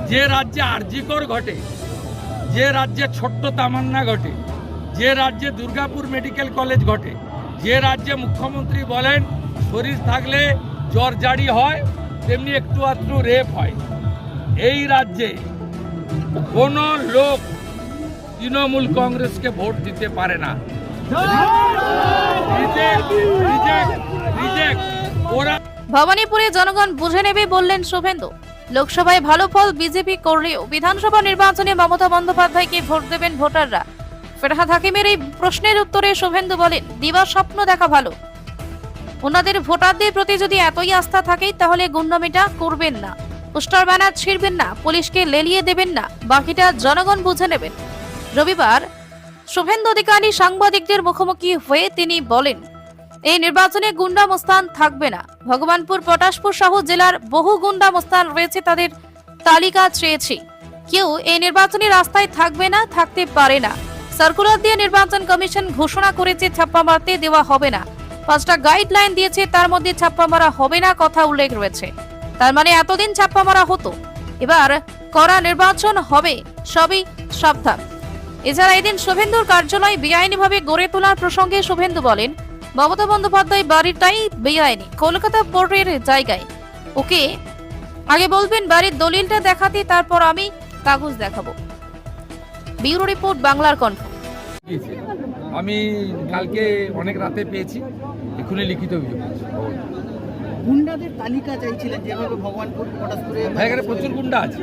যে রাজ্যে আরজিকর ঘটে, যে রাজ্যে ছোট্ট তামান্না ঘটে, যে রাজ্যে দুর্গাপুর মেডিকেল কলেজ ঘটে, যে রাজ্যে মুখ্যমন্ত্রী বলেন শরীর থাকলে জ্বর জারি হয়, তেমনি একটু আধটু রেপ হয়, এই রাজ্যে কোনো লোক তৃণমূল কংগ্রেসকে ভোট দিতে পারে না। ভবানীপুরে জনগণ বুঝে নেবে বললেন শুভেন্দু। লোকসভায় ভালো ফল বিজেপি করলেও বিধানসভা নির্বাচনে মমতা বন্দ্যোপাধ্যায়কে ভোট দেবেন ভোটাররা। ফেরহাদ হাকিমের এই প্রশ্নের উত্তরে শুভেন্দু বলেন, দিবার স্বপ্ন দেখা ভালো। ওনাদের ভোটারদের প্রতি যদি এতই আস্থা থাকে তাহলে গুন্ডামিটা করবেন না, পোস্টার ব্যানার ছিঁড়বেন না, পুলিশকে লেলিয়ে দেবেন না, বাকিটা জনগণ বুঝে নেবেন। রবিবার শুভেন্দু অধিকারী সাংবাদিকদের মুখোমুখি হয়ে তিনি বলেন, এই নির্বাচনে গুন্ডা মোস্তান থাকবে না। ভগবানপুর, পটাশপুর সহ জেলার বহু গুন্ডা মোস্তান রয়েছে, তাদের তালিকা চেয়েছি। কেউ এই নির্বাচনী রাস্তায় থাকবে না, থাকতে পারে না। সার্কুলার দিয়ে নির্বাচন কমিশন ঘোষণা করেছে ছাপ্পা মারতে দেওয়া হবে না। 5টা গাইডলাইন দিয়েছে, তার মধ্যে ছাপ্পা মারা হবে না কথা উল্লেখ রয়েছে। তার মানে এতদিন ছাপ্পা মারা হতো, এবার কড়া নির্বাচন হবে, সবই সাবধান। এছাড়া এদিন শুভেন্দুর কার্যালয় বেআইনিভাবে গড়ে তোলার প্রসঙ্গে শুভেন্দু বলেন, মমতা বন্দ্যোপাধ্যায় বাড়িটাই বেআইনি, কলকাতা পোর্টের জায়গায়। ওকে আগে বলবেন বাড়ির দলিলটা দেখাতে, তারপর আমি কাগজ দেখাবো। ব্যুরো রিপোর্ট, বাংলার কণ্ঠ। আমি কালকে অনেক রাতে পেয়েছি, এখনই লিখিত অভিযোগ করেছি। গুন্ডাদের তালিকা চাইছিলেন, যেভাবে ভগবানপুর, পটাশপুরে এখানে প্রচুর গুন্ডা আছে,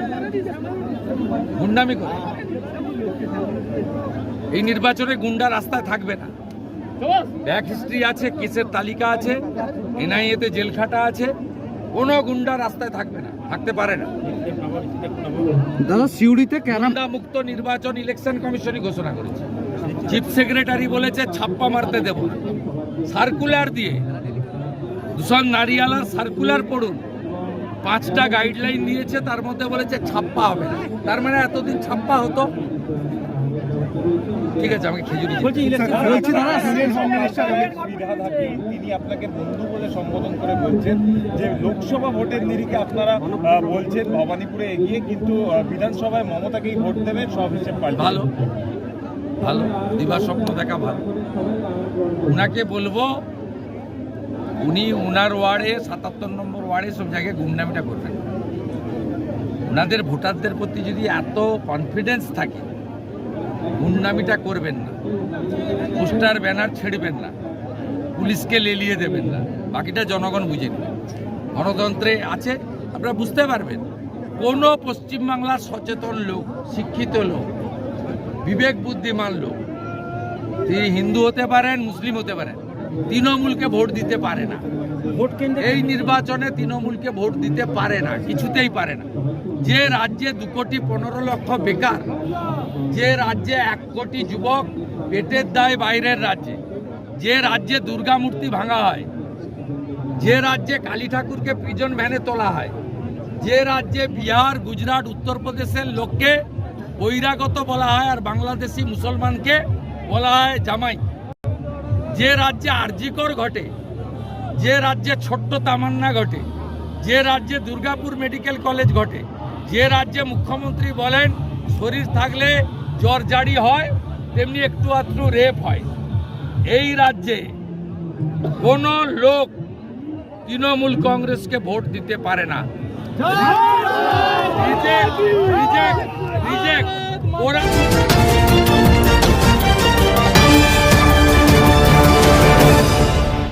গুন্ডামি করে। এই নির্বাচনে গুন্ডা রাস্তায় থাকবে না। ব্যাক হিস্ট্রি আছে, কেসের তালিকা আছে, এনআইএতে জেল খাটা আছে, কোনো গুন্ডা রাস্তায় থাকবে না, থাকতে পারে না। দাদা সিউড়িতে গুন্ডা মুক্ত নির্বাচন ইলেকশন কমিশনই ঘোষণা করেছে। চিফ সেক্রেটারি বলেছে ছাপ্পা মারতে দেব না। সার্কুলার দিয়ে দূষণ নারিয়ালার সার্কুলার পড়ুন, 5টা গাইডলাইন দিয়েছে, তার মধ্যে বলেছে ছাপ্পা হবে না। তার মানে এতদিন ছাপ্পা হতো। ঠিক আছে, আমাকে খেজুরি তিনি আপনাকে বন্ধু বলে সম্বোধন করে বলছেন যে লোকসভা ভোটের নিরিখে আপনারা বলছেন ভবানীপুরে এগিয়ে, কিন্তু বিধানসভায় মমতাকেই ভোট দেবেন, সব হিসেব পাল্টে। ভালো ভালো, দিবার স্বপ্ন দেখা ভালো। উনাকে বলবো, উনি উনার ওয়ার্ডে 77 নম্বর ওয়ার্ডে সব জায়গায় গুন্ডামিটা করবেন। ওনাদের ভোটারদের প্রতি যদি এত কনফিডেন্স থাকে, গুন্ডামিটা করবেন না, পোস্টার ব্যানার ছেড়বেন না, পুলিশকে লেলিয়ে দেবেন না, বাকিটা জনগণ বুঝে নেবে। গণতন্ত্রে আছে, আপনারা বুঝতে পারবেন। কোনো পশ্চিমবাংলার সচেতন লোক, শিক্ষিত লোক, বিবেক বুদ্ধিমান লোক, তিনি হিন্দু হতে পারেন, মুসলিম হতে পারেন, তৃণমূলকে ভোট দিতে পারে না। এই নির্বাচনে তৃণমূলকে ভোট দিতে পারে না, কিছুতেই পারে না। যে রাজ্যে 2,15,00,000 বেকার, যে রাজ্যে 1 কোটি যুবক পেটের দায় বাইরের রাজ্যে, যে রাজ্যে দুর্গা মূর্তি ভাঙা হয়, যে রাজ্যে কালী ঠাকুরকে প্রিজন ভ্যানে তোলা হয়, যে রাজ্যে বিহার, গুজরাট, উত্তরপ্রদেশের লোককে বহিরাগত বলা হয় আর বাংলাদেশি মুসলমানকে বলা হয় জামাই, যে রাজ্যে আরজিকর ঘটে, যে রাজ্যে ছোট্ট তামান্না ঘটে, যে রাজ্যে দুর্গাপুর মেডিকেল কলেজ ঘটে, যে রাজ্যে মুখ্যমন্ত্রী বলেন শরীর থাকলে জ্বর জারি হয়, তেমনি একটু আধটু রেপ হয়, এই রাজ্যে কোনো লোক তৃণমূল কংগ্রেসকে ভোট দিতে পারে না। রিজেক্ট, ওরা